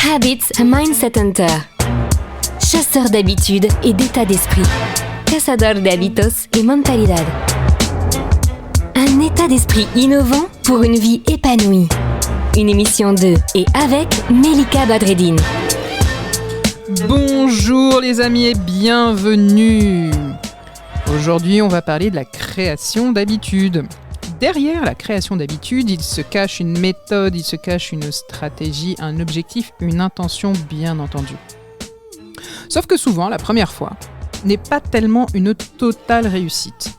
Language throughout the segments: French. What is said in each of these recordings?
Habits Mindset Hunter. Chasseur d'habitudes et d'état d'esprit. Cazador de hábitos y mentalidad. Un état d'esprit innovant pour une vie épanouie. Une émission de et avec Melika Badreddine. Bonjour les amis et bienvenue. Aujourd'hui, on va parler de la création d'habitudes. Derrière la création d'habitudes, il se cache une méthode, il se cache une stratégie, un objectif, une intention bien entendu. Sauf que souvent, la première fois n'est pas tellement une totale réussite.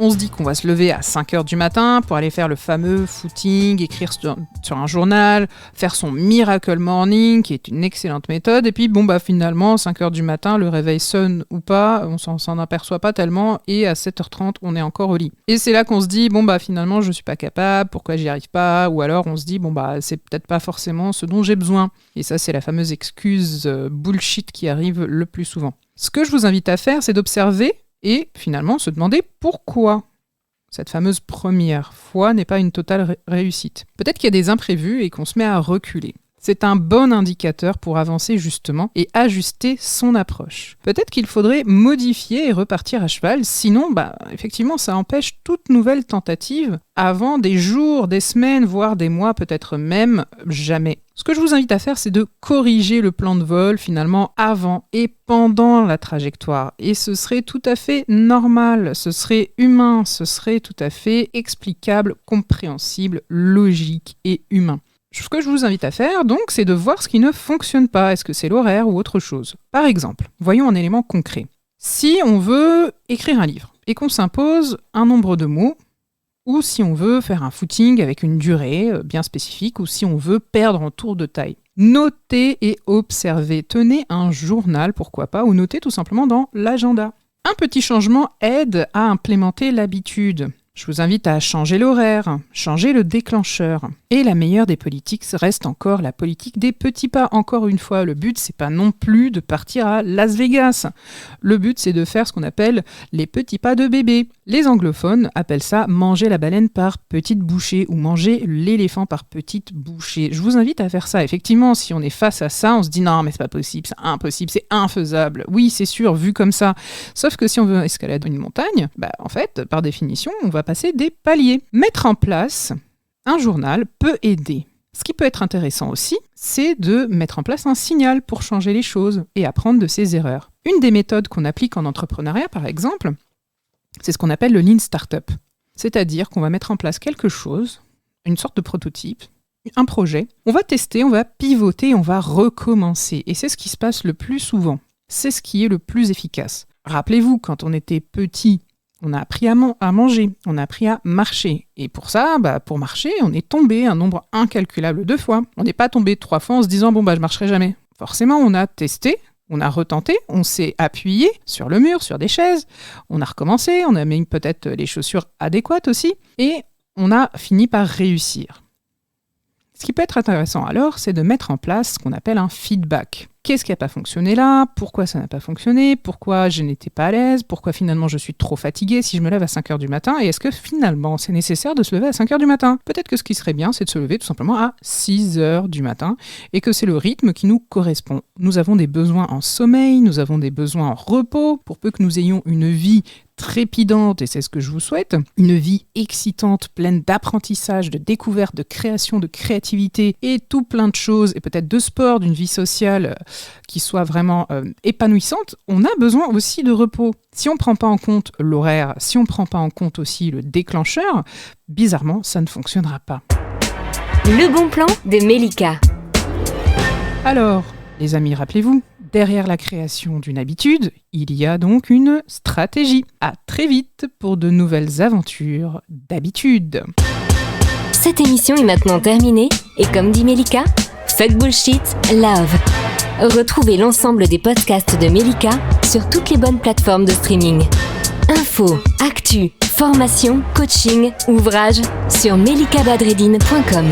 On se dit qu'on va se lever à 5h du matin pour aller faire le fameux footing, écrire sur un journal, faire son Miracle Morning, qui est une excellente méthode. Et puis finalement, 5h du matin, le réveil sonne ou pas, on s'en aperçoit pas tellement, et à 7h30, on est encore au lit. Et c'est là qu'on se dit, finalement, je suis pas capable, pourquoi j'y arrive pas? Ou alors on se dit, c'est peut-être pas forcément ce dont j'ai besoin. Et ça, c'est la fameuse excuse bullshit qui arrive le plus souvent. Ce que je vous invite à faire, c'est d'observer et finalement se demander pourquoi cette fameuse première fois n'est pas une totale réussite. Peut-être qu'il y a des imprévus et qu'on se met à reculer. C'est un bon indicateur pour avancer justement et ajuster son approche. Peut-être qu'il faudrait modifier et repartir à cheval, sinon effectivement ça empêche toute nouvelle tentative avant des jours, des semaines, voire des mois, peut-être même jamais. Ce que je vous invite à faire, c'est de corriger le plan de vol finalement avant et pendant la trajectoire. Et ce serait tout à fait normal, ce serait humain, ce serait tout à fait explicable, compréhensible, logique et humain. Ce que je vous invite à faire, donc, c'est de voir ce qui ne fonctionne pas. Est-ce que c'est l'horaire ou autre chose? Par exemple, voyons un élément concret. Si on veut écrire un livre et qu'on s'impose un nombre de mots, ou si on veut faire un footing avec une durée bien spécifique, ou si on veut perdre en tour de taille. Notez et observez. Tenez un journal, pourquoi pas, ou notez tout simplement dans l'agenda. Un petit changement aide à implémenter l'habitude. Je vous invite à changer l'horaire, changer le déclencheur. Et la meilleure des politiques reste encore la politique des petits pas. Encore une fois, le but, c'est pas non plus de partir à Las Vegas. Le but, c'est de faire ce qu'on appelle les petits pas de bébé. Les anglophones appellent ça manger la baleine par petites bouchées ou manger l'éléphant par petites bouchées. Je vous invite à faire ça. Effectivement, si on est face à ça, on se dit non, mais c'est pas possible, c'est impossible, c'est infaisable. Oui, c'est sûr, vu comme ça. Sauf que si on veut escalader une montagne, en fait, par définition, on va passer des paliers. Mettre en place un journal peut aider. Ce qui peut être intéressant aussi, c'est de mettre en place un signal pour changer les choses et apprendre de ses erreurs. Une des méthodes qu'on applique en entrepreneuriat, par exemple, c'est ce qu'on appelle le Lean Startup. C'est-à-dire qu'on va mettre en place quelque chose, une sorte de prototype, un projet. On va tester, on va pivoter, on va recommencer. Et c'est ce qui se passe le plus souvent. C'est ce qui est le plus efficace. Rappelez-vous, quand on était petit, on a appris à manger, on a appris à marcher. Et pour ça, pour marcher, on est tombé un nombre incalculable de fois. On n'est pas tombé 3 fois en se disant « je marcherai jamais ». Forcément, on a testé, on a retenté, on s'est appuyé sur le mur, sur des chaises, on a recommencé, on a mis peut-être les chaussures adéquates aussi, et on a fini par réussir. Ce qui peut être intéressant alors, c'est de mettre en place ce qu'on appelle un feedback. Qu'est-ce qui n'a pas fonctionné là? Pourquoi ça n'a pas fonctionné? Pourquoi je n'étais pas à l'aise? Pourquoi finalement je suis trop fatigué si je me lève à 5h du matin? Et est-ce que finalement c'est nécessaire de se lever à 5h du matin? Peut-être que ce qui serait bien, c'est de se lever tout simplement à 6h du matin et que c'est le rythme qui nous correspond. Nous avons des besoins en sommeil, nous avons des besoins en repos, pour peu que nous ayons une vie trépidante, et c'est ce que je vous souhaite, une vie excitante, pleine d'apprentissage, de découverte, de création, de créativité et tout plein de choses, et peut-être de sport, d'une vie sociale qui soit vraiment épanouissante, on a besoin aussi de repos. Si on ne prend pas en compte l'horaire, si on ne prend pas en compte aussi le déclencheur, bizarrement, ça ne fonctionnera pas. Le bon plan de Melika. Alors, les amis, rappelez-vous, derrière la création d'une habitude, il y a donc une stratégie. À très vite pour de nouvelles aventures d'habitude. Cette émission est maintenant terminée et comme dit Melika, fuck bullshit, love. Retrouvez l'ensemble des podcasts de Melika sur toutes les bonnes plateformes de streaming. Infos, actu, formation, coaching, ouvrages sur melikabadreddine.com.